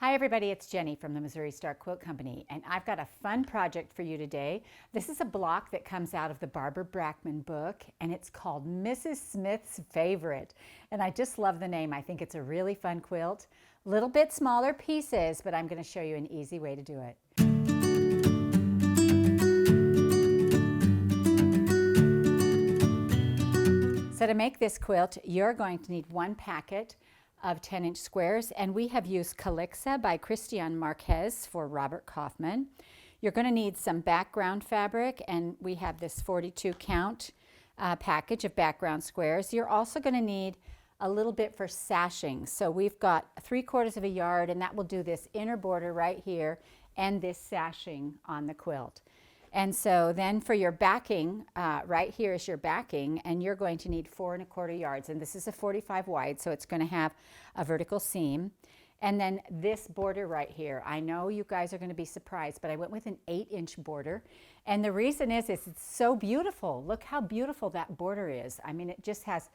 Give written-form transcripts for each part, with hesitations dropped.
Hi everybody, it's Jenny from the Missouri Star Quilt Company, and I've got a fun project for you today. This is a block that comes out of the Barbara Brackman book, and it's called Mrs. Smith's Favorite. And I just love the name. I think it's a really fun quilt. Little bit smaller pieces, but I'm going to show you an easy way to do it. So to make this quilt, you're going to need one packet of 10-inch squares, and we have used Calixa by Christian Marquez for Robert Kaufman. You're going to need some background fabric, and we have this 42 count package of background squares. You're also going to need a little bit for sashing. So we've got 3/4 of a yard, and that will do this inner border right here and this sashing on the quilt. And so then for your backing, right here is your backing, and you're going to need 4 1/4 yards. And this is a 45 wide, so it's going to have a vertical seam. And then this border right here, I know you guys are going to be surprised, but I went with an 8-inch border. And the reason is it's so beautiful. Look how beautiful that border is. I mean, it just has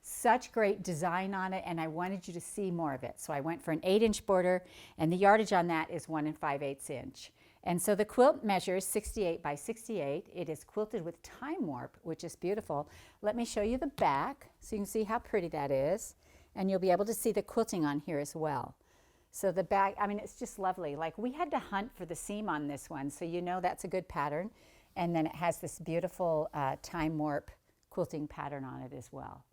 such great design on it, and I wanted you to see more of it. So I went for an 8-inch border, and the yardage on that is 1 5/8 inch. And so the quilt measures 68 by 68. It is quilted with time warp, which is beautiful. Let me show you the back so you can see how pretty that is. And you'll be able to see the quilting on here as well. So the back, I mean, it's just lovely. Like, we had to hunt for the seam on this one, so you know that's a good pattern. And then it has this beautiful time warp quilting pattern on it as well.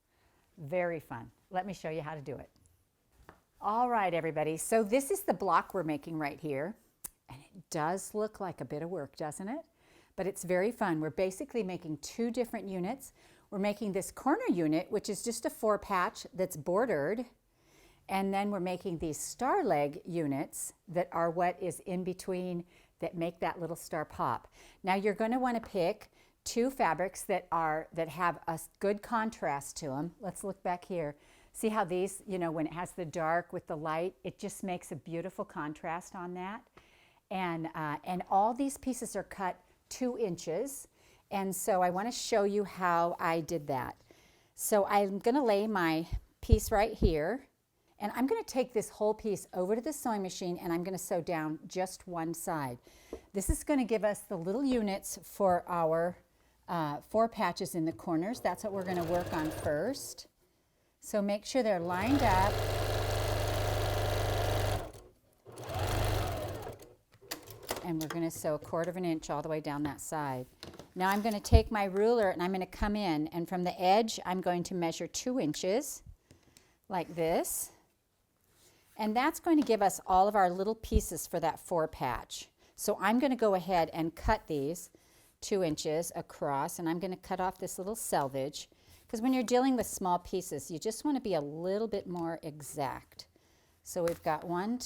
Very fun. Let me show you how to do it. All right, everybody. So this is the block we're making right here. And it does look like a bit of work, doesn't it? But it's very fun. We're basically making 2 different units. We're making this corner unit, which is just a 4-patch that's bordered. And then we're making these star leg units that are what is in between that make that little star pop. Now you're going to want to pick 2 fabrics that have a good contrast to them. Let's look back here. See how these, you know, when it has the dark with the light, it just makes a beautiful contrast on that. And all these pieces are cut 2 inches. And so I want to show you how I did that. So I'm going to lay my piece right here. And I'm going to take this whole piece over to the sewing machine, and I'm going to sew down just one side. This is going to give us the little units for our 4 patches in the corners. That's what we're going to work on first. So make sure they're lined up. And we're going to sew 1/4 inch all the way down that side. Now I'm going to take my ruler and I'm going to come in, and from the edge I'm going to measure 2 inches like this. And that's going to give us all of our little pieces for that 4 patch. So I'm going to go ahead and cut these 2 inches across, and I'm going to cut off this little selvage, because when you're dealing with small pieces you just want to be a little bit more exact. So we've got 1,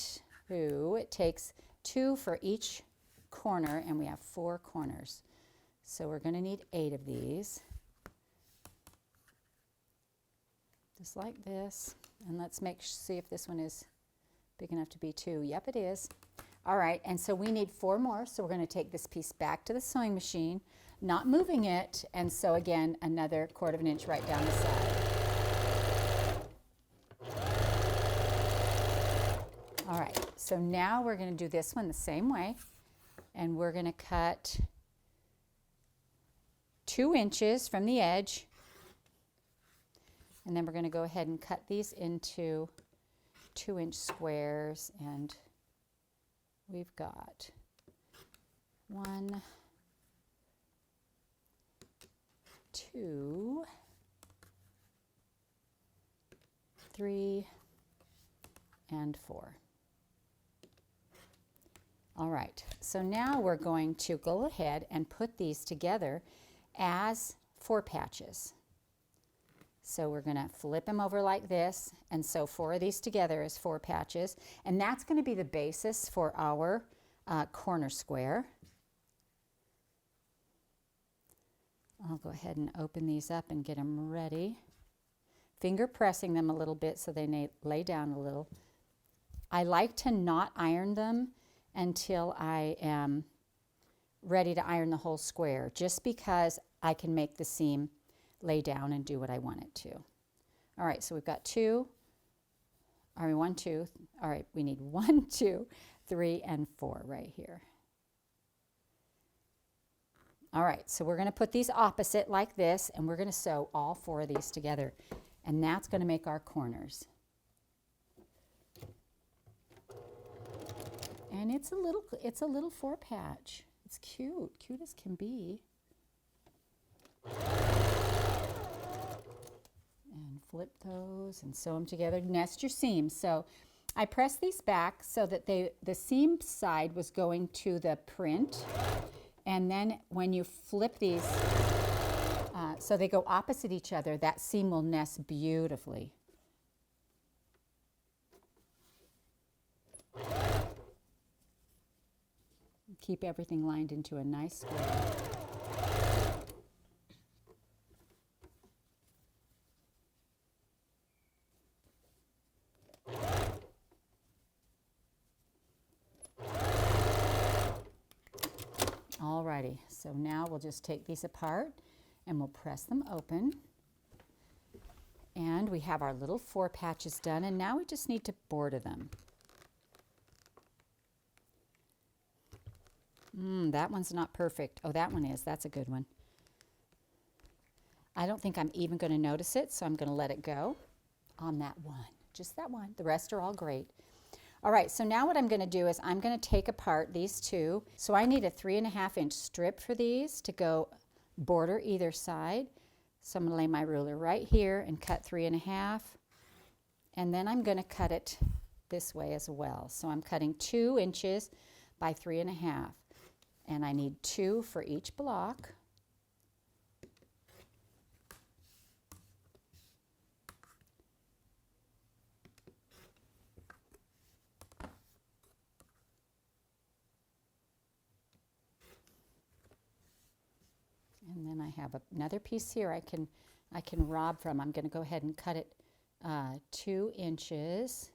2, it takes 2 for each corner, and we have 4 corners. So we're going to need 8 of these. Just like this. And let's see if this one is big enough to be 2. Yep, it is. All right, and so we need 4 more, so we're going to take this piece back to the sewing machine, not moving it, and sew again another 1/4 inch right down the side. All right, so now we're going to do this one the same way, and we're going to cut 2 inches from the edge, and then we're going to go ahead and cut these into 2-inch squares, and we've got 1, 2, 3, and 4. All right, so now we're going to go ahead and put these together as 4 patches. So we're going to flip them over like this and sew 4 of these together as 4 patches. And that's going to be the basis for our corner square. I'll go ahead and open these up and get them ready. Finger pressing them a little bit so they lay down a little. I like to not iron them until I am ready to iron the whole square, just because I can make the seam lay down and do what I want it to. All right, so we've got 2 All right, 1, 2. All right, we need 1, 2, 3, and 4 right here. All right, so we're going to put these opposite like this, and we're going to sew all 4 of these together, and that's going to make our corners. And it's a little 4 patch. It's cute, cute as can be. And flip those and sew them together. Nest your seams. So I pressed these back so that the seam side was going to the print. And then when you flip these, so they go opposite each other, that seam will nest beautifully. Keep everything lined into a nice square. Alrighty, so now we'll just take these apart and we'll press them open. And we have our little 4 patches done, and now we just need to border them. That one's not perfect. Oh, that one is. That's a good one. I don't think I'm even going to notice it, so I'm going to let it go on that one. Just that one. The rest are all great. All right, so now what I'm going to do is I'm going to take apart these 2. So I need a 3.5-inch strip for these to go border either side. So I'm going to lay my ruler right here and cut 3.5. And then I'm going to cut it this way as well. So I'm cutting 2 inches by 3.5. And I need 2 for each block. And then I have another piece here I can rob from. I'm going to go ahead and cut it 2 inches.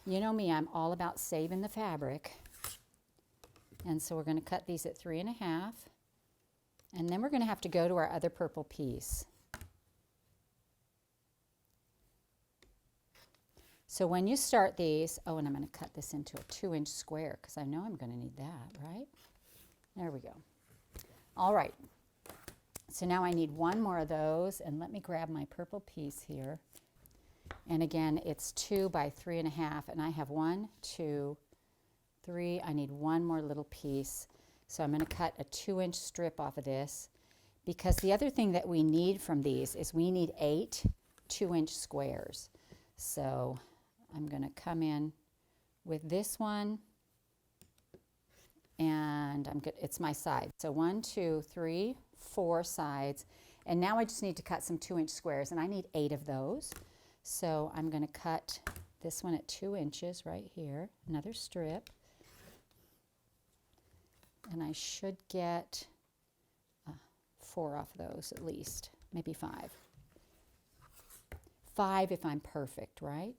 You know me, I'm all about saving the fabric. And so we're going to cut these at 3.5. And then we're going to have to go to our other purple piece. So when you start these, oh, and I'm going to cut this into a 2-inch square because I know I'm going to need that, right? There we go. All right. So now I need 1 more of those, and let me grab my purple piece here. And again, it's 2 by 3.5, and I have 1, 2, 3. I need 1 more little piece. So I'm going to cut a 2-inch strip off of this, because the other thing that we need from these is we need 8 2-inch squares. So I'm going to come in with this one, and it's my side. So 1, 2, 3, 4 sides, and now I just need to cut some 2-inch squares, and I need 8 of those. So I'm going to cut this one at 2 inches right here, another strip, and I should get 4 off those at least, maybe 5. 5 if I'm perfect, right?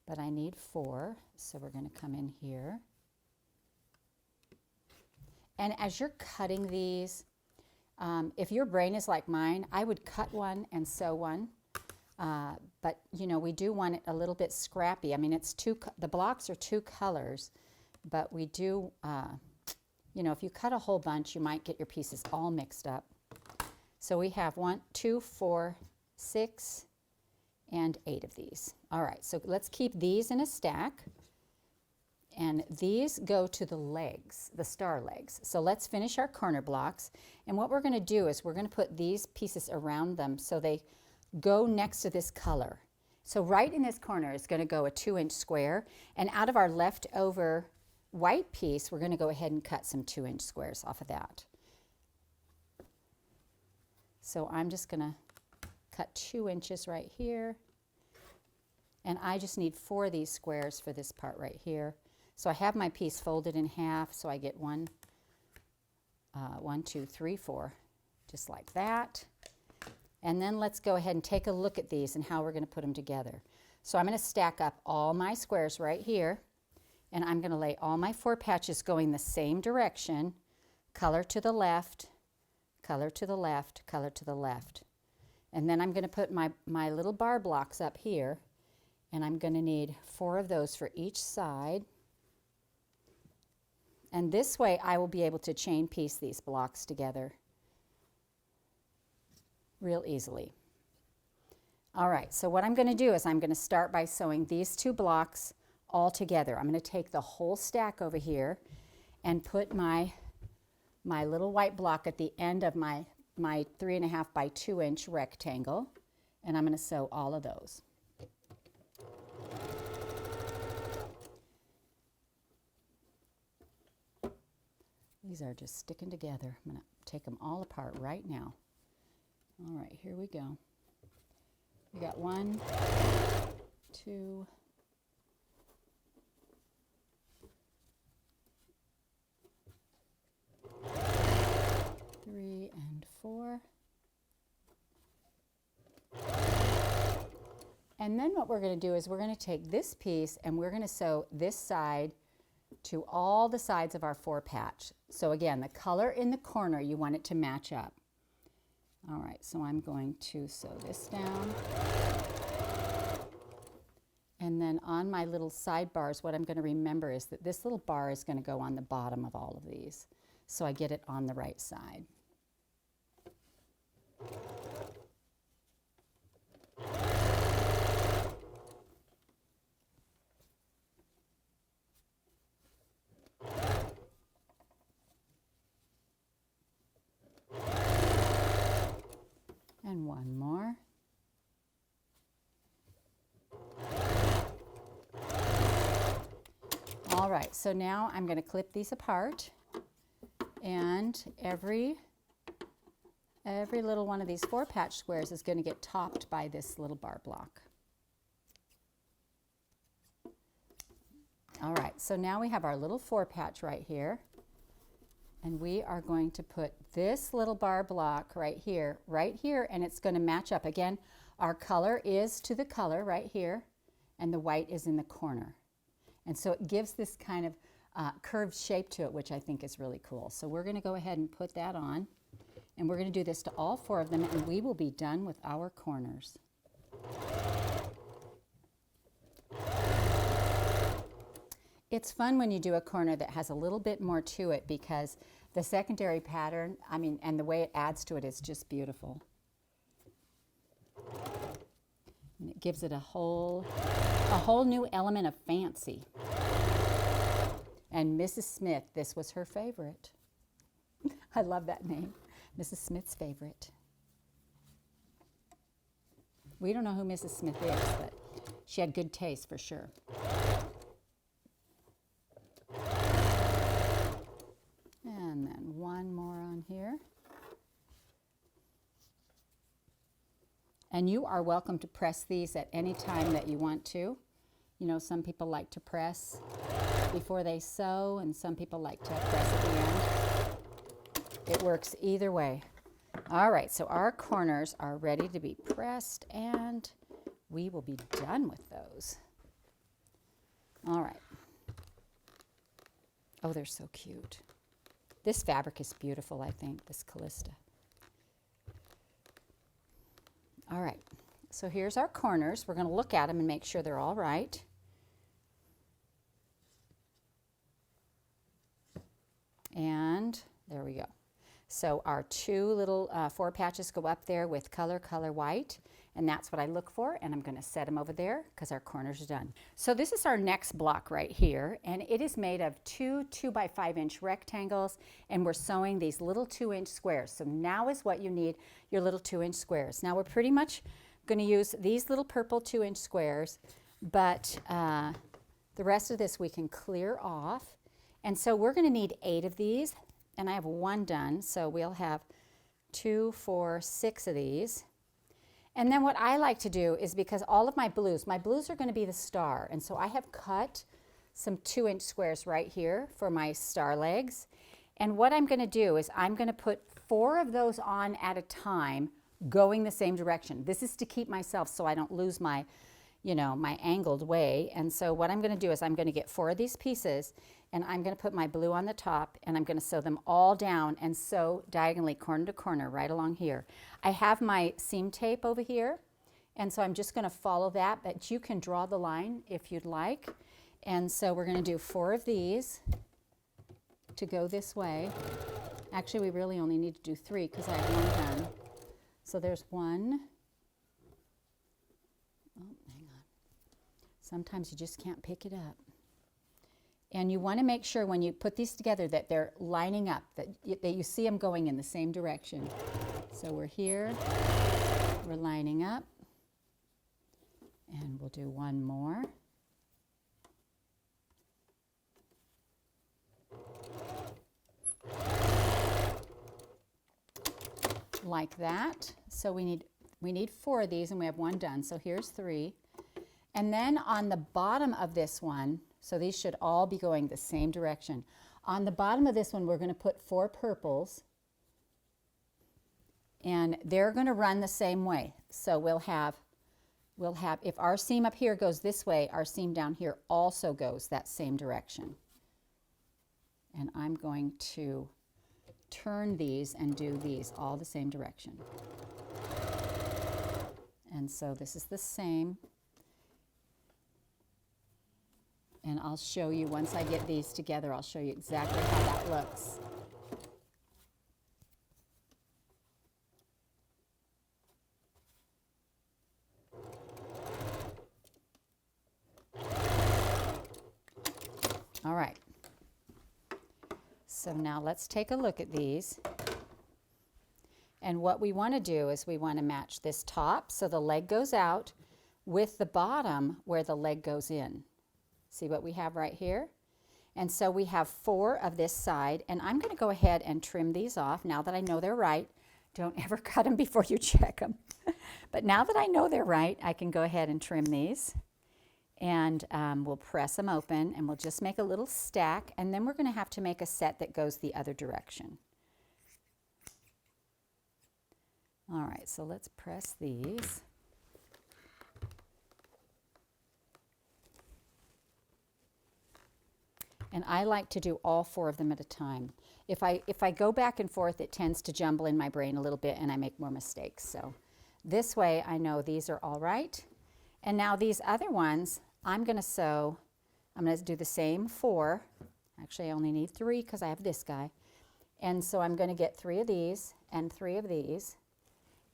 But I need 4, so we're going to come in here. And as you're cutting these, if your brain is like mine, I would cut one and sew one. But you know, we do want it a little bit scrappy. I mean, the blocks are 2 colors, but we do, you know, if you cut a whole bunch, you might get your pieces all mixed up. So we have 1, 2, 4, 6, and 8 of these. All right, so let's keep these in a stack. And these go to the legs, the star legs. So let's finish our corner blocks. And what we're going to do is we're going to put these pieces around them so they go next to this color. So right in this corner is going to go a 2-inch square. And out of our leftover white piece, we're going to go ahead and cut some 2-inch squares off of that. So I'm just going to cut 2 inches right here. And I just need 4 of these squares for this part right here. So I have my piece folded in half, so I get 1, 2, 3, 4, just like that. And then let's go ahead and take a look at these and how we're going to put them together. So I'm going to stack up all my squares right here, and I'm going to lay all my 4 patches going the same direction, color to the left, color to the left, color to the left. And then I'm going to put my little bar blocks up here, And I'm going to need 4 of those for each side. And this way I will be able to chain piece these blocks together real easily. All right, so what I'm going to do is I'm going to start by sewing these 2 blocks all together. I'm going to take the whole stack over here and put my little white block at the end of my 3.5 by 2 inch rectangle, and I'm going to sew all of those. These are just sticking together. I'm going to take them all apart right now. All right, here we go. We got 1, 2, 3, and 4. And then what we're going to do is we're going to take this piece and we're going to sew this side to all the sides of our 4 patch. So again, the color in the corner, you want it to match up. All right, so I'm going to sew this down. And then on my little sidebars, what I'm going to remember is that this little bar is going to go on the bottom of all of these, so I get it on the right side. And 1 more. All right, so now I'm going to clip these apart, and every little one of these 4 patch squares is going to get topped by this little bar block. All right, so now we have our little 4 patch right here, and we are going to put this little bar block right here, and it's going to match up. Again, our color is to the color right here, and the white is in the corner. And so it gives this kind of curved shape to it, which I think is really cool. So we're going to go ahead and put that on, and we're going to do this to all 4 of them, and we will be done with our corners. It's fun when you do a corner that has a little bit more to it, because the secondary pattern, and the way it adds to it is just beautiful. And it gives it a whole new element of fancy. And Mrs. Smith, this was her favorite. I love that name, Mrs. Smith's favorite. We don't know who Mrs. Smith is, but she had good taste for sure. And then 1 more on here. And you are welcome to press these at any time that you want to. You know, some people like to press before they sew, and some people like to press at the end. It works either way. All right, so our corners are ready to be pressed, and we will be done with those. All right. Oh, they're so cute. This fabric is beautiful, I think, this Callista. All right, so here's our corners. We're going to look at them and make sure they're all right. And there we go. So our 2 little 4 patches go up there with color white, and that's what I look for, and I'm going to set them over there because our corners are done. So this is our next block right here, and it is made of 2 by 5 inch rectangles, and we're sewing these little 2 inch squares. So now is what you need, your little 2 inch squares. Now we're pretty much going to use these little purple 2 inch squares, but the rest of this we can clear off. And so we're going to need 8 of these, and I have 1 done, so we'll have 2, 4, 6 of these. And then what I like to do is, because all of my blues are going to be the star, and so I have cut some 2 inch squares right here for my star legs. And what I'm going to do is I'm going to put 4 of those on at a time, going the same direction. This is to keep myself so I don't lose my, my angled way. And so what I'm going to do is I'm going to get 4 of these pieces, and I'm going to put my blue on the top, and I'm going to sew them all down and sew diagonally corner to corner right along here. I have my seam tape over here, And so I'm just going to follow that, but you can draw the line if you'd like. And so we're going to do 4 of these to go this way. Actually, we really only need to do 3 because I have 1 done. So there's 1. Oh, hang on. Sometimes you just can't pick it up. And you want to make sure when you put these together that they're lining up, that you see them going in the same direction. So we're here, we're lining up, and we'll do 1 more. Like that. So we need 4 of these, and we have 1 done. So here's 3. And then on the bottom of this one, so these should all be going the same direction. On the bottom of this one, we're going to put 4 purples, and they're going to run the same way. So we'll have, if our seam up here goes this way, our seam down here also goes that same direction. And I'm going to turn these and do these all the same direction. And so this is the same. And I'll show you, once I get these together, I'll show you exactly how that looks. All right. So now let's take a look at these. And what we want to do is we want to match this top so the leg goes out with the bottom where the leg goes in. See what we have right here? And so we have 4 of this side, and I'm going to go ahead and trim these off now that I know they're right. Don't ever cut them before you check them. But now that I know they're right, I can go ahead and trim these. And we'll press them open, and we'll just make a little stack, and then we're going to have to make a set that goes the other direction. All right, so let's press these. And I like to do all 4 of them at a time. If I go back and forth, it tends to jumble in my brain a little bit and I make more mistakes. So this way I know these are all right. And now these other ones, I'm going to sew, I'm going to do the same 4. Actually, I only need 3 because I have this guy. And so I'm going to get 3 of these and 3 of these.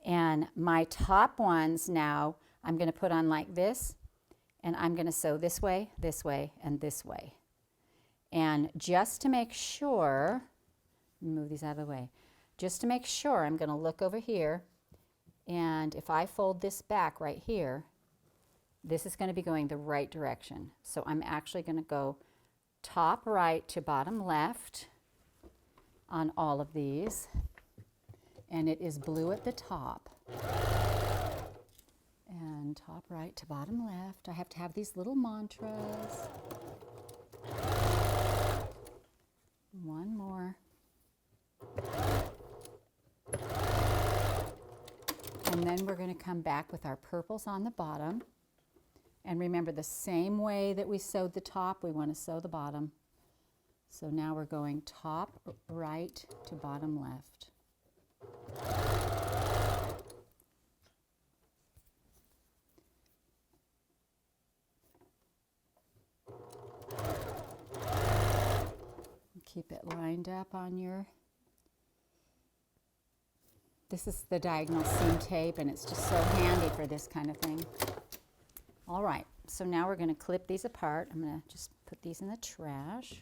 And my top ones now, I'm going to put on like this, and I'm going to sew this way, and this way. And just to make sure, move these out of the way, just to make sure, I'm going to look over here, and if I fold this back right here, this is going to be going the right direction. So I'm actually going to go top right to bottom left on all of these, and it is blue at the top. And top right to bottom left. I have to have these little mantras. 1 more. And then we're going to come back with our purples on the bottom. And remember, the same way that we sewed the top, we want to sew the bottom. So now we're going top right to bottom left. Keep it lined up on your, this is the diagonal seam tape, and it's just so handy for this kind of thing. All right, so now we're going to clip these apart. I'm going to just put these in the trash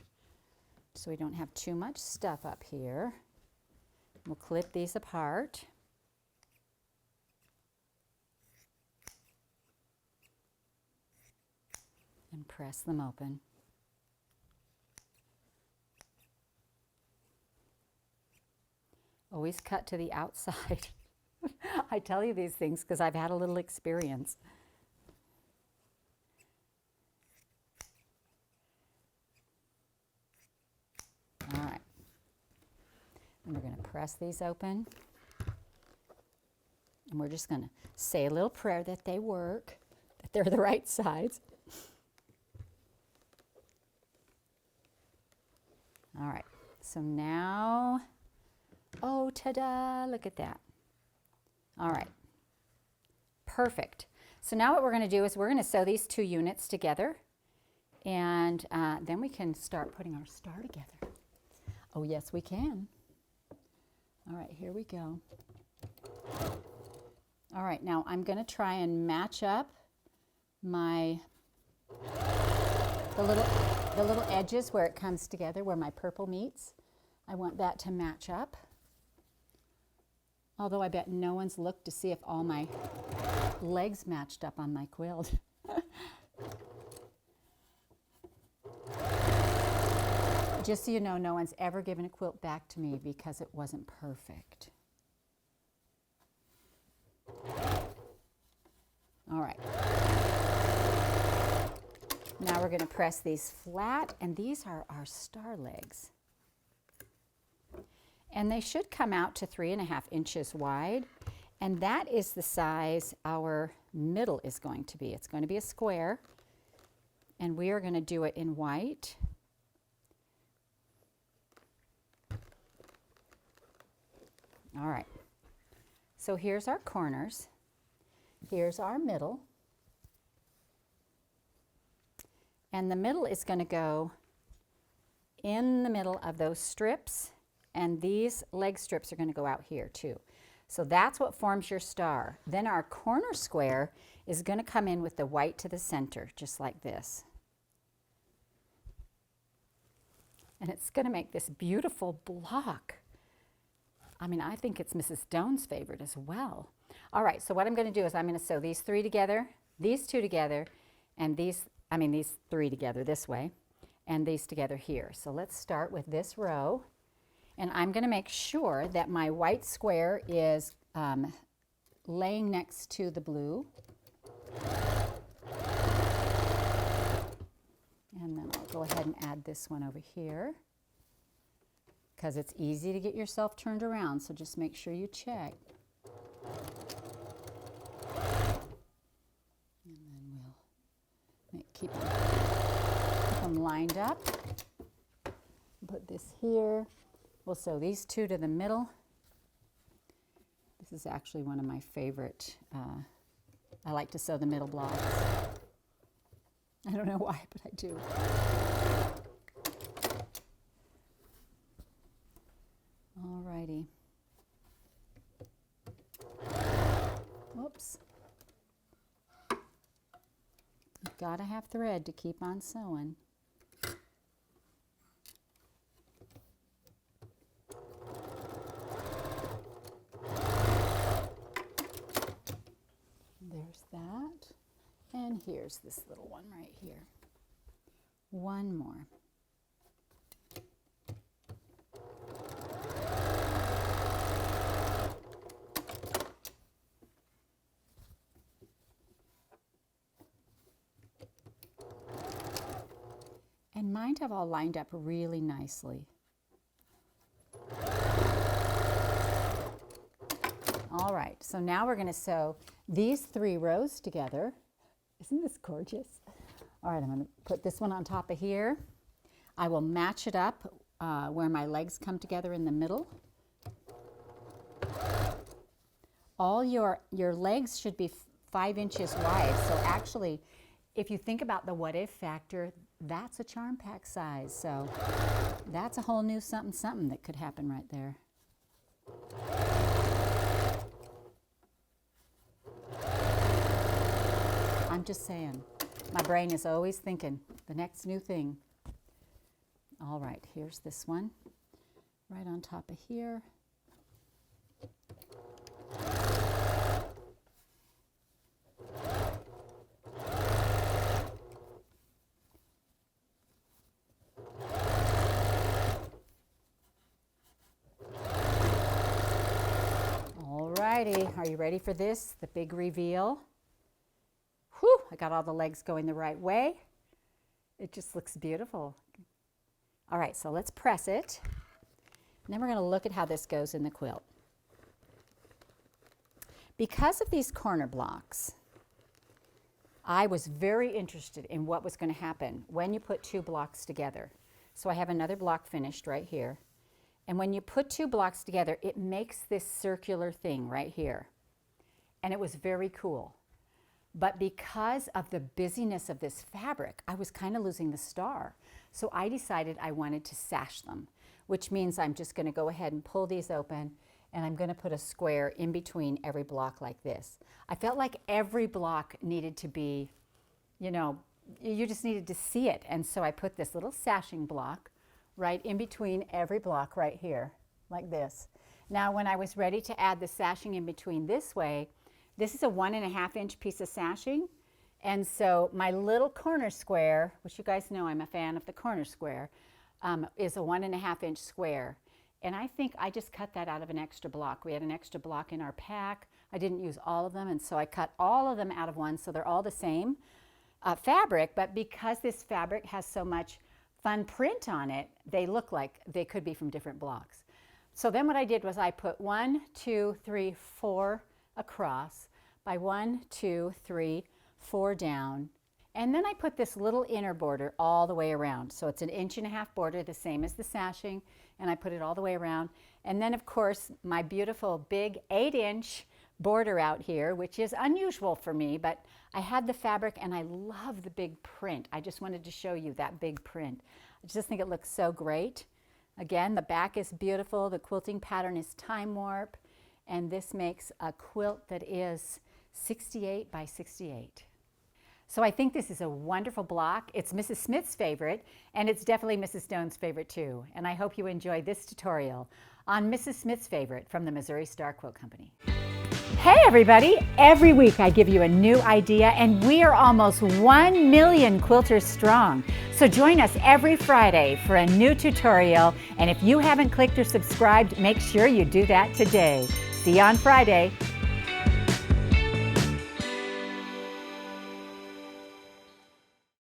so we don't have too much stuff up here. We'll clip these apart. And press them open. Always cut to the outside. I tell you these things because I've had a little experience. All right. And we're going to press these open. And we're just going to say a little prayer that they work, that they're the right sides. All right. So now, oh, ta-da, look at that. All right. Perfect. So now what we're going to do is we're going to sew these 2 units together, and then we can start putting our star together. Oh yes, we can. All right, here we go. All right, now I'm going to try and match up the little edges where it comes together, where my purple meets. I want that to match up. Although I bet no one's looked to see if all my legs matched up on my quilt. Just so you know, no one's ever given a quilt back to me because it wasn't perfect. All right. Now we're going to press these flat, and these are our star legs. And they should come out to 3.5 inches wide, and that is the size our middle is going to be. It's going to be a square, and we are going to do it in white. All right, so here's our corners, here's our middle, and the middle is going to go in the middle of those strips, and these leg strips are going to go out here too. So that's what forms your star. Then our corner square is going to come in with the white to the center, just like this. And it's going to make this beautiful block. I mean, I think it's Mrs. Doan's favorite as well. All right, so what I'm going to do is I'm going to sew these 3 together, these 2 together, and these 3 together this way, and these together here. So let's start with this row, and I'm going to make sure that my white square is laying next to the blue. And then I'll go ahead and add this one over here, because it's easy to get yourself turned around, so just make sure you check. And then we'll keep them lined up. Put this here. We'll sew these 2 to the middle. This is actually one of my favorite. I like to sew the middle blocks. I don't know why, but I do. Alrighty. Whoops. You've got to have thread to keep on sewing. There's that. And here's this little one right here. One more. And mine have all lined up really nicely. All right, so now we're going to sew these 3 rows together. Isn't this gorgeous? All right, I'm going to put this one on top of here. I will match it up where my legs come together in the middle. All your legs should be 5 inches wide. So actually, if you think about the what if factor, that's a charm pack size. So that's a whole new something that could happen right there. I'm just saying, my brain is always thinking the next new thing. All right, here's this one right on top of here. Alrighty, are you ready for this? The big reveal. Whew, I got all the legs going the right way. It just looks beautiful. All right, so let's press it. And then we're going to look at how this goes in the quilt. Because of these corner blocks, I was very interested in what was going to happen when you put 2 blocks together. So I have another block finished right here. And when you put 2 blocks together, it makes this circular thing right here. And it was very cool. But because of the busyness of this fabric, I was kind of losing the star. So I decided I wanted to sash them, which means I'm just going to go ahead and pull these open, and I'm going to put a square in between every block like this. I felt like every block needed to be, you know, you just needed to see it. And so I put this little sashing block right in between every block right here, like this. Now, when I was ready to add the sashing in between this way, this is a 1.5 inch piece of sashing. And so my little corner square, which you guys know I'm a fan of the corner square, is a 1.5 inch square. And I think I just cut that out of an extra block. We had an extra block in our pack. I didn't use all of them, and so I cut all of them out of one, so they're all the same fabric, but because this fabric has so much fun print on it, they look like they could be from different blocks. So then what I did was I put 1, 2, 3, 4 across by 1, 2, 3, 4 down. And then I put this little inner border all the way around. So it's an 1.5 inch border, the same as the sashing, and I put it all the way around. And then of course, my beautiful big 8 inch border out here, which is unusual for me, but I had the fabric and I love the big print. I just wanted to show you that big print. I just think it looks so great. Again, the back is beautiful. The quilting pattern is time warp, and this makes a quilt that is 68 by 68. So I think this is a wonderful block. It's Mrs. Smith's favorite, and it's definitely Mrs. Stone's favorite too. And I hope you enjoyed this tutorial on Mrs. Smith's favorite from the Missouri Star Quilt Company. Hey everybody! Every week I give you a new idea, and we are almost 1 million quilters strong. So join us every Friday for a new tutorial, and if you haven't clicked or subscribed, make sure you do that today. See you on Friday.